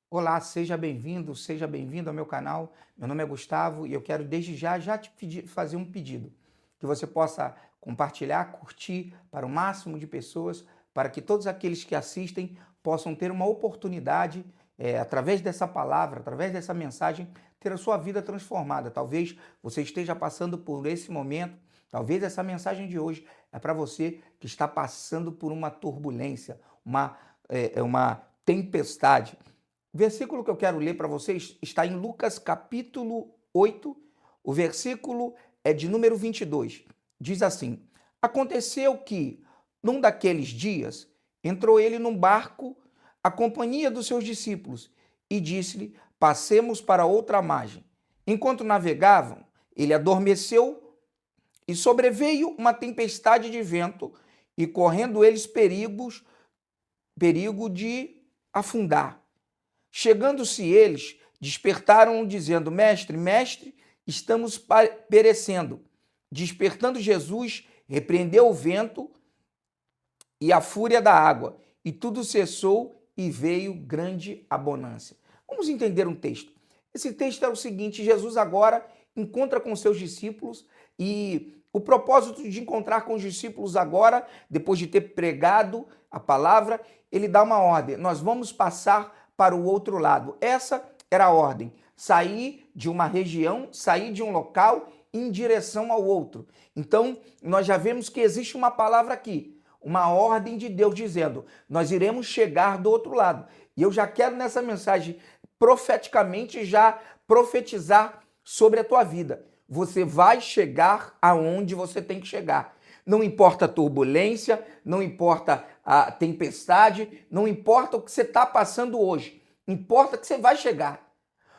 Olá, seja bem-vindo ao meu canal. Meu nome é Gustavo e eu quero desde já fazer um pedido. Que você possa compartilhar, curtir para o máximo de pessoas, para que todos aqueles que assistem possam ter uma oportunidade, através dessa palavra, através dessa mensagem, ter a sua vida transformada. Talvez você esteja passando por esse momento, talvez essa mensagem de hoje é para você que está passando por uma turbulência, uma tempestade. O versículo que eu quero ler para vocês está em Lucas capítulo 8, o versículo é de número 22. Diz assim: Aconteceu que, num daqueles dias, entrou ele num barco, a companhia dos seus discípulos, e disse-lhe: Passemos para outra margem. Enquanto navegavam, ele adormeceu e sobreveio uma tempestade de vento, e correndo eles perigo de afundar. Chegando-se eles, despertaram-o, dizendo: Mestre, mestre, estamos perecendo. Despertando Jesus, repreendeu o vento e a fúria da água, e tudo cessou e veio grande abundância. Vamos entender um texto. Esse texto é o seguinte: Jesus agora encontra com seus discípulos e o propósito de encontrar com os discípulos agora, depois de ter pregado a palavra, ele dá uma ordem: nós vamos passar para o outro lado. Essa era a ordem: sair de uma região, sair de um local em direção ao outro. Então, nós já vemos que existe uma palavra aqui, uma ordem de Deus dizendo: nós iremos chegar do outro lado. E eu já quero nessa mensagem profeticamente já profetizar sobre a tua vida. Você vai chegar aonde você tem que chegar. Não importa a turbulência, não importa a tempestade, não importa o que você está passando hoje. Importa que você vai chegar.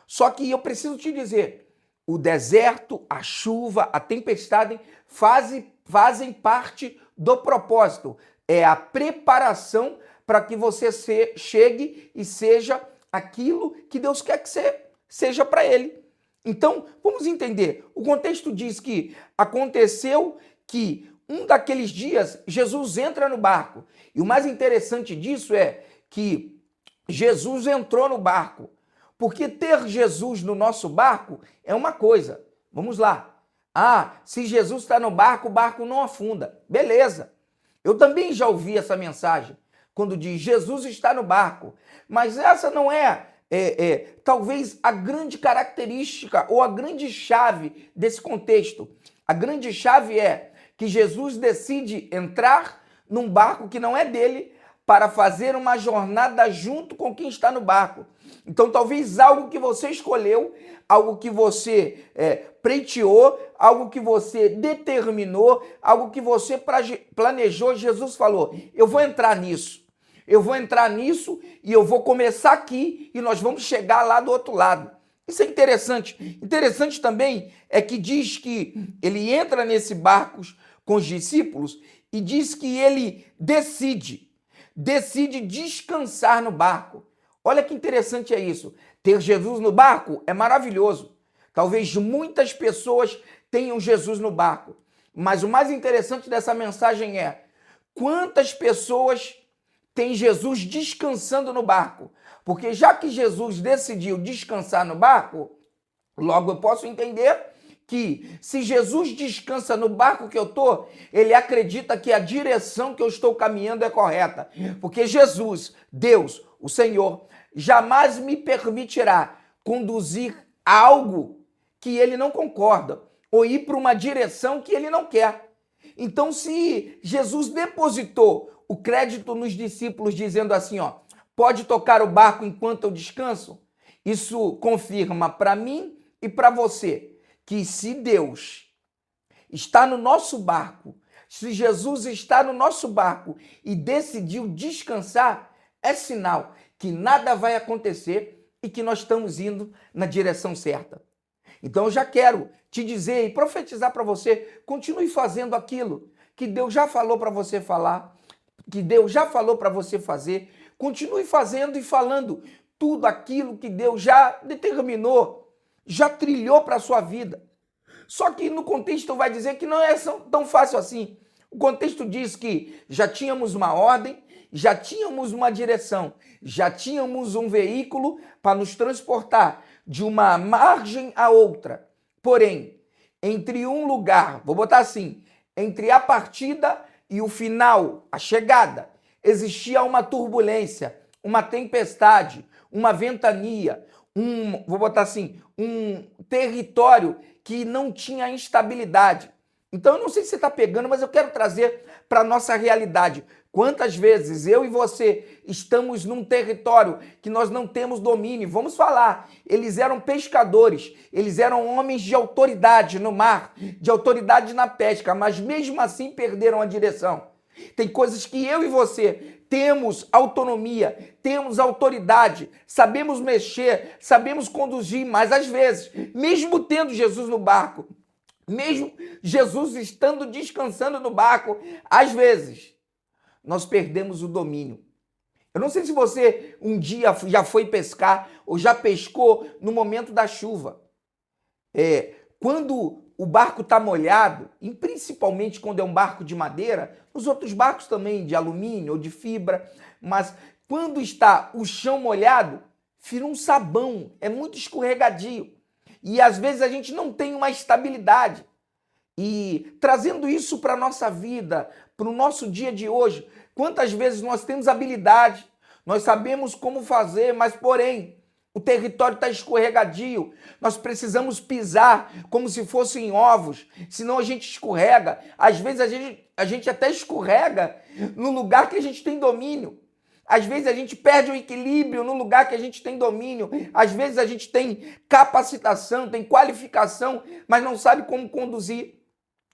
Só que eu preciso te dizer, o deserto, a chuva, a tempestade fazem parte do propósito. É a preparação para que você chegue e seja aquilo que Deus quer que você seja para Ele. Então, vamos entender. O contexto diz que aconteceu que um daqueles dias, Jesus entra no barco. E o mais interessante disso é que Jesus entrou no barco. Porque ter Jesus no nosso barco é uma coisa. Vamos lá. Se Jesus está no barco, o barco não afunda. Beleza. Eu também já ouvi essa mensagem, quando diz Jesus está no barco. Mas essa não é talvez a grande característica ou a grande chave desse contexto. A grande chave é que Jesus decide entrar num barco que não é dele para fazer uma jornada junto com quem está no barco. Então, talvez algo que você escolheu, algo que você pleiteou, algo que você determinou, algo que você planejou, Jesus falou: eu vou entrar nisso. Eu vou entrar nisso e eu vou começar aqui e nós vamos chegar lá do outro lado. Isso é interessante. Interessante também é que diz que ele entra nesse barco com os discípulos e diz que ele decide descansar no barco. Olha que interessante é isso. Ter Jesus no barco é maravilhoso. Talvez muitas pessoas tenham Jesus no barco. Mas o mais interessante dessa mensagem é: quantas pessoas têm Jesus descansando no barco? Porque já que Jesus decidiu descansar no barco, logo eu posso entender que se Jesus descansa no barco que eu estou, ele acredita que a direção que eu estou caminhando é correta. Porque Jesus, Deus, o Senhor, jamais me permitirá conduzir algo que ele não concorda ou ir para uma direção que ele não quer. Então, se Jesus depositou o crédito nos discípulos dizendo assim, pode tocar o barco enquanto eu descanso, isso confirma para mim e para você que se Deus está no nosso barco, se Jesus está no nosso barco e decidiu descansar, é sinal que nada vai acontecer e que nós estamos indo na direção certa. Então eu já quero te dizer e profetizar para você: continue fazendo aquilo que Deus já falou para você falar, que Deus já falou para você fazer. Continue fazendo e falando tudo aquilo que Deus já determinou, já trilhou para a sua vida. Só que no contexto vai dizer que não é tão fácil assim. O contexto diz que já tínhamos uma ordem já tínhamos uma direção, já tínhamos um veículo para nos transportar de uma margem a outra. Porém, entre um lugar, vou botar assim, entre a partida e o final, a chegada, existia uma turbulência, uma tempestade, uma ventania, vou botar assim, um território que não tinha instabilidade. Então, eu não sei se você está pegando, mas eu quero trazer para a nossa realidade. Quantas vezes eu e você estamos num território que nós não temos domínio? Vamos falar, eles eram pescadores, eles eram homens de autoridade no mar, de autoridade na pesca, mas mesmo assim perderam a direção. Tem coisas que eu e você temos autonomia, temos autoridade, sabemos mexer, sabemos conduzir, mas às vezes, mesmo tendo Jesus no barco, mesmo Jesus estando descansando no barco, às vezes nós perdemos o domínio. Eu não sei se você um dia já foi pescar ou já pescou no momento da chuva. Quando o barco está molhado, e principalmente quando é um barco de madeira, os outros barcos também de alumínio ou de fibra, mas quando está o chão molhado, vira um sabão, é muito escorregadio. E às vezes a gente não tem uma estabilidade. E trazendo isso para a nossa vida, para o nosso dia de hoje, quantas vezes nós temos habilidade, nós sabemos como fazer, mas porém, o território está escorregadio, nós precisamos pisar como se fossem ovos, senão a gente escorrega. Às vezes a gente até escorrega no lugar que a gente tem domínio. Às vezes a gente perde o equilíbrio no lugar que a gente tem domínio. Às vezes a gente tem capacitação, tem qualificação, mas não sabe como conduzir.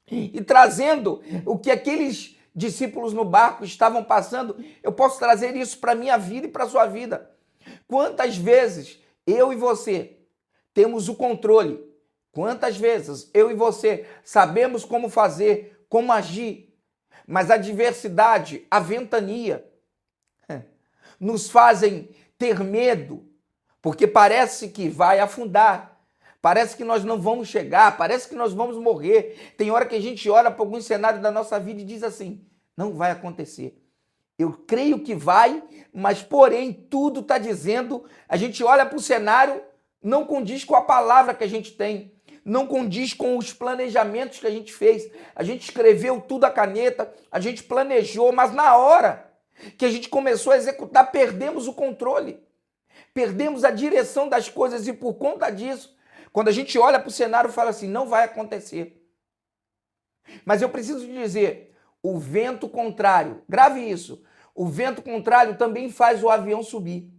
E trazendo o que aqueles discípulos no barco estavam passando, eu posso trazer isso para a minha vida e para a sua vida. Quantas vezes eu e você temos o controle? Quantas vezes eu e você sabemos como fazer, como agir, mas a adversidade, a ventania, nos fazem ter medo, porque parece que vai afundar, parece que nós não vamos chegar, parece que nós vamos morrer. Tem hora que a gente olha para algum cenário da nossa vida e diz assim, não vai acontecer. Eu creio que vai, mas porém tudo está dizendo, a gente olha para o cenário, não condiz com a palavra que a gente tem, não condiz com os planejamentos que a gente fez. A gente escreveu tudo à caneta, a gente planejou, mas na hora que a gente começou a executar, perdemos o controle, perdemos a direção das coisas e por conta disso, quando a gente olha para o cenário, fala assim, não vai acontecer. Mas eu preciso te dizer, o vento contrário, grave isso, o vento contrário também faz o avião subir.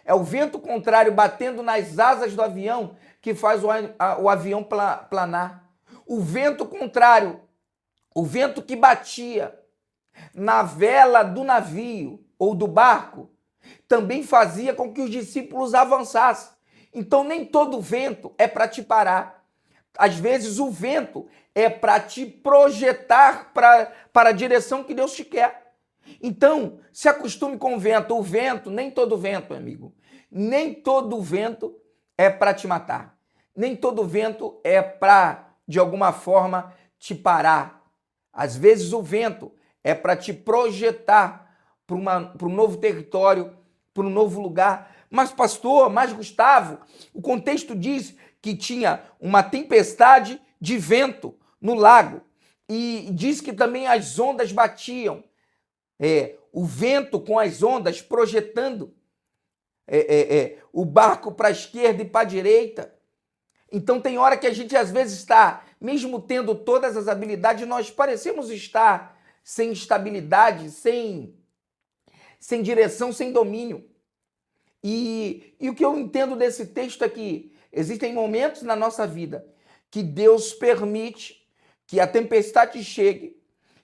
É o vento contrário batendo nas asas do avião que faz o avião planar. O vento contrário, o vento que batia na vela do navio ou do barco, também fazia com que os discípulos avançassem. Então nem todo vento é para te parar. Às vezes o vento é para te projetar para a direção que Deus te quer. Então, se acostume com o vento. O vento, nem todo vento, amigo, nem todo vento é para te matar. Nem todo vento é para, de alguma forma, te parar. Às vezes o vento é para te projetar para um novo território, para um novo lugar. Mas, pastor, mas Gustavo, o contexto diz que tinha uma tempestade de vento no lago. E diz que também as ondas batiam. O vento com as ondas projetando o barco para a esquerda e para a direita. Então tem hora que a gente às vezes está, mesmo tendo todas as habilidades, nós parecemos estar sem estabilidade, sem direção, sem domínio. E o que eu entendo desse texto é que existem momentos na nossa vida que Deus permite que a tempestade chegue,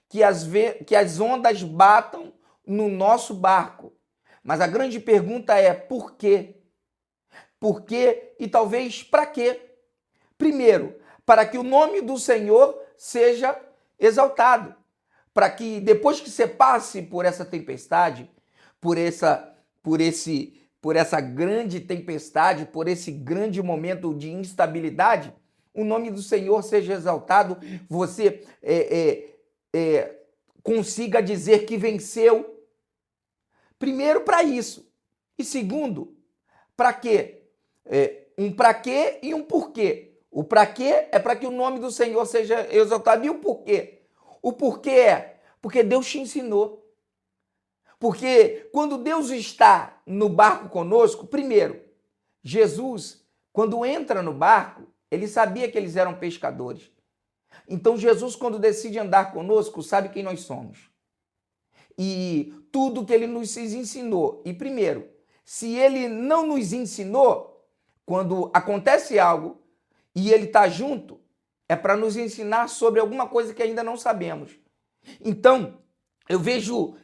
que as ondas batam no nosso barco. Mas a grande pergunta é por quê? Por quê e talvez para quê? Primeiro, para que o nome do Senhor seja exaltado. Para que depois que você passe por essa tempestade, por essa grande tempestade, por esse grande momento de instabilidade, o nome do Senhor seja exaltado, você consiga dizer que venceu, Primeiro, para isso. E segundo, para quê? Um para quê e um porquê. O para quê é para que o nome do Senhor seja exaltado. E o porquê? O porquê é porque Deus te ensinou. Porque quando Deus está no barco conosco, primeiro, Jesus, quando entra no barco, ele sabia que eles eram pescadores. Então Jesus, quando decide andar conosco, sabe quem nós somos. E tudo que ele nos ensinou. E primeiro, se ele não nos ensinou, quando acontece algo e ele está junto, é para nos ensinar sobre alguma coisa que ainda não sabemos. Então, eu vejo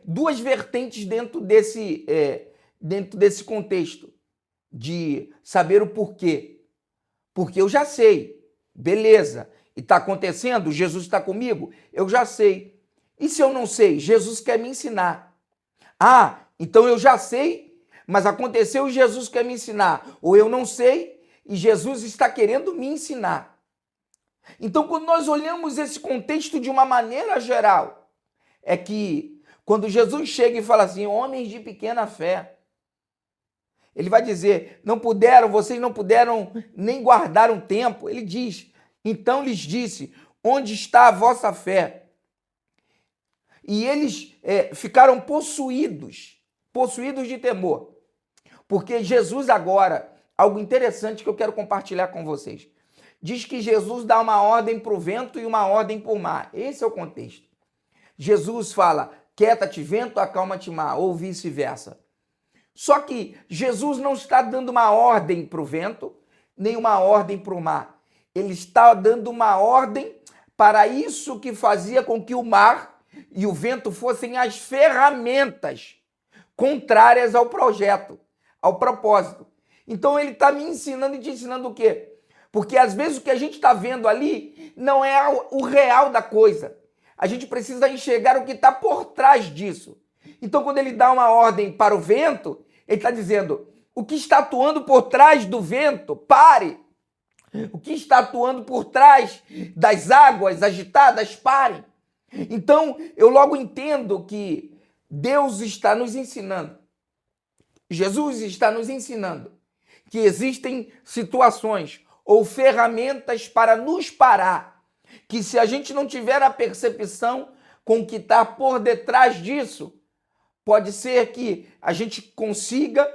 duas vertentes dentro desse contexto de saber o porquê. Porque eu já sei, beleza, e está acontecendo, Jesus está comigo, eu já sei. E se eu não sei, Jesus quer me ensinar. Ah, então eu já sei, mas aconteceu e Jesus quer me ensinar. Ou eu não sei e Jesus está querendo me ensinar. Então, quando nós olhamos esse contexto de uma maneira geral, é que quando Jesus chega e fala assim, homens de pequena fé, ele vai dizer, vocês não puderam nem guardar um tempo. Ele diz, então lhes disse, onde está a vossa fé? E eles ficaram possuídos de temor. Porque Jesus agora, algo interessante que eu quero compartilhar com vocês, diz que Jesus dá uma ordem para o vento e uma ordem para o mar. Esse é o contexto. Jesus fala, quieta-te vento, acalma-te mar, ou vice-versa. Só que Jesus não está dando uma ordem para o vento, nem uma ordem para o mar. Ele está dando uma ordem para isso que fazia com que o mar e o vento fossem as ferramentas contrárias ao projeto, ao propósito. Então ele está me ensinando e te ensinando o quê? Porque às vezes o que a gente está vendo ali não é o real da coisa. A gente precisa enxergar o que está por trás disso. Então quando ele dá uma ordem para o vento, ele está dizendo, o que está atuando por trás do vento, pare. O que está atuando por trás das águas agitadas, pare. Então eu logo entendo que Deus está nos ensinando, Jesus está nos ensinando que existem situações ou ferramentas para nos parar, que se a gente não tiver a percepção com o que está por detrás disso, pode ser que a gente consiga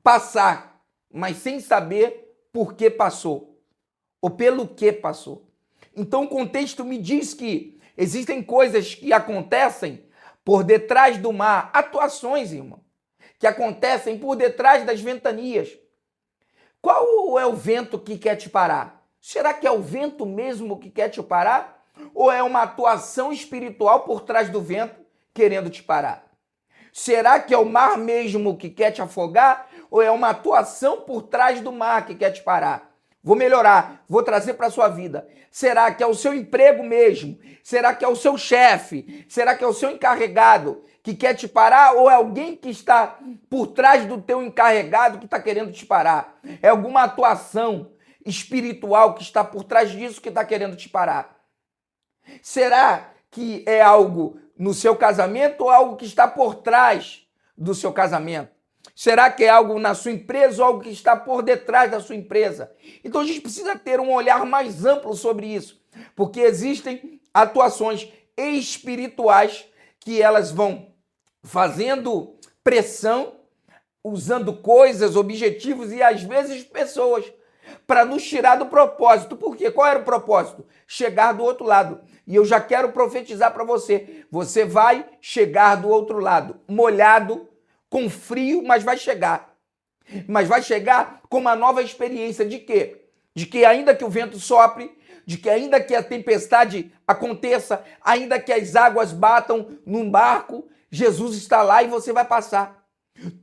passar, mas sem saber por que passou ou pelo que passou. Então o contexto me diz que existem coisas que acontecem por detrás do mar, atuações, irmão, que acontecem por detrás das ventanias. Qual é o vento que quer te parar? Será que é o vento mesmo que quer te parar? Ou é uma atuação espiritual por trás do vento querendo te parar? Será que é o mar mesmo que quer te afogar? Ou é uma atuação por trás do mar que quer te parar? Vou melhorar, vou trazer para a sua vida. Será que é o seu emprego mesmo? Será que é o seu chefe? Será que é o seu encarregado que quer te parar? Ou é alguém que está por trás do teu encarregado que está querendo te parar? É alguma atuação espiritual que está por trás disso que está querendo te parar? Será que é algo no seu casamento ou algo que está por trás do seu casamento? Será que é algo na sua empresa ou algo que está por detrás da sua empresa? Então a gente precisa ter um olhar mais amplo sobre isso, porque existem atuações espirituais que elas vão fazendo pressão, usando coisas, objetivos e às vezes pessoas para nos tirar do propósito. Por quê? Qual era o propósito? Chegar do outro lado. E eu já quero profetizar para você. Você vai chegar do outro lado, molhado, com frio, mas vai chegar. Mas vai chegar com uma nova experiência de quê? De que ainda que o vento sopre, de que ainda que a tempestade aconteça, ainda que as águas batam num barco, Jesus está lá e você vai passar.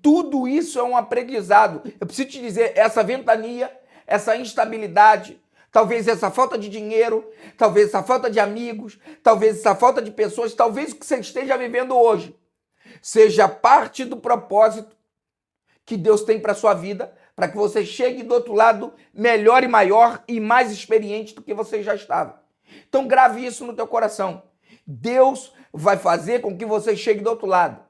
Tudo isso é um aprendizado. Eu preciso te dizer, essa ventania, essa instabilidade, talvez essa falta de dinheiro, talvez essa falta de amigos, talvez essa falta de pessoas, talvez o que você esteja vivendo hoje seja parte do propósito que Deus tem para a sua vida, para que você chegue do outro lado melhor e maior e mais experiente do que você já estava. Então grave isso no teu coração. Deus vai fazer com que você chegue do outro lado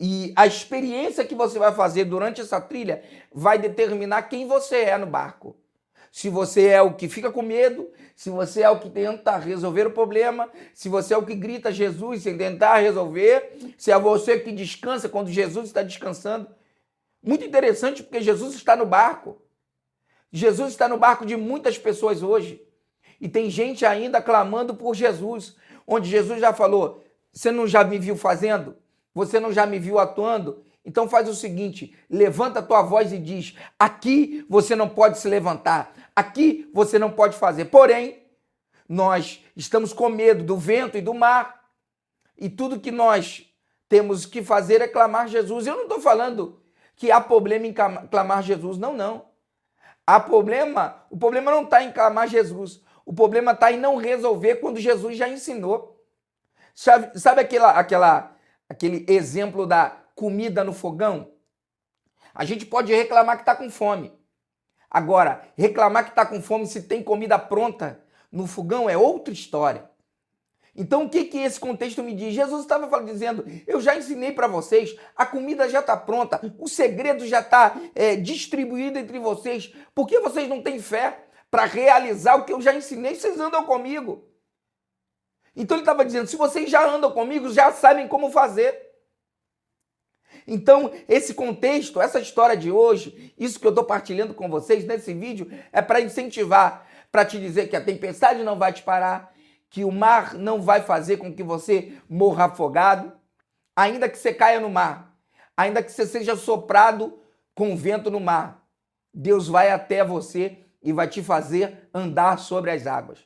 E a experiência que você vai fazer durante essa trilha vai determinar quem você é no barco. Se você é o que fica com medo, se você é o que tenta resolver o problema, se você é o que grita Jesus sem tentar resolver, se é você que descansa quando Jesus está descansando. Muito interessante porque Jesus está no barco. Jesus está no barco de muitas pessoas hoje. E tem gente ainda clamando por Jesus, onde Jesus já falou, você não já me viu fazendo? Você não já me viu atuando? Então faz o seguinte, levanta a tua voz e diz, aqui você não pode se levantar, aqui você não pode fazer. Porém, nós estamos com medo do vento e do mar, e tudo que nós temos que fazer é clamar Jesus. Eu não estou falando que há problema em clamar Jesus, não. O problema não está em clamar Jesus, o problema está em não resolver quando Jesus já ensinou. Sabe aquele exemplo da comida no fogão? A gente pode reclamar que está com fome. Agora, reclamar que está com fome se tem comida pronta no fogão é outra história. Então, o que esse contexto me diz? Jesus estava dizendo, eu já ensinei para vocês, a comida já está pronta, o segredo já está distribuído entre vocês. Por que vocês não têm fé para realizar o que eu já ensinei? Vocês andam comigo. Então, ele estava dizendo, se vocês já andam comigo, já sabem como fazer. Então, esse contexto, essa história de hoje, isso que eu estou partilhando com vocês nesse vídeo, é para incentivar, para te dizer que a tempestade não vai te parar, que o mar não vai fazer com que você morra afogado, ainda que você caia no mar, ainda que você seja soprado com o vento no mar, Deus vai até você e vai te fazer andar sobre as águas.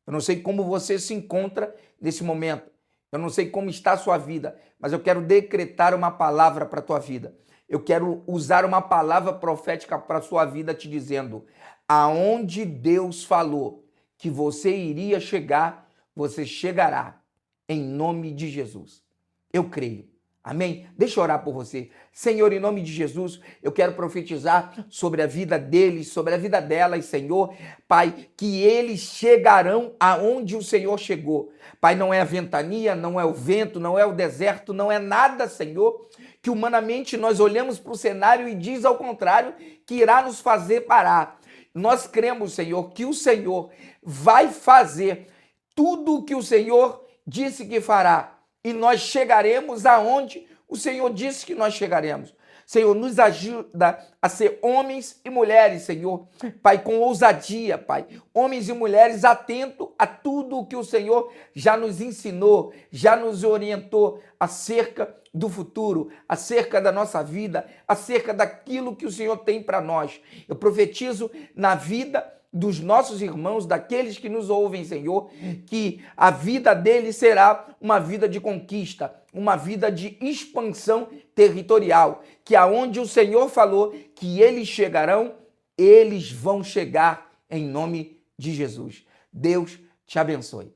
Eu não sei como você se encontra nesse momento, eu não sei como está a sua vida, mas eu quero decretar uma palavra para a tua vida. Eu quero usar uma palavra profética para a sua vida te dizendo, aonde Deus falou que você iria chegar, você chegará, em nome de Jesus. Eu creio. Amém? Deixa eu orar por você. Senhor, em nome de Jesus, eu quero profetizar sobre a vida deles, sobre a vida delas, Senhor. Pai, que eles chegarão aonde o Senhor chegou. Pai, não é a ventania, não é o vento, não é o deserto, não é nada, Senhor, que humanamente nós olhamos para o cenário e diz ao contrário, que irá nos fazer parar. Nós cremos, Senhor, que o Senhor vai fazer tudo o que o Senhor disse que fará. E nós chegaremos aonde o Senhor disse que nós chegaremos. Senhor, nos ajuda a ser homens e mulheres, Senhor, Pai, com ousadia, Pai. Homens e mulheres atentos a tudo o que o Senhor já nos ensinou, já nos orientou acerca do futuro, acerca da nossa vida, acerca daquilo que o Senhor tem para nós. Eu profetizo na vida dos nossos irmãos, daqueles que nos ouvem, Senhor, que a vida deles será uma vida de conquista, uma vida de expansão territorial, que aonde o Senhor falou que eles chegarão, eles vão chegar em nome de Jesus. Deus te abençoe.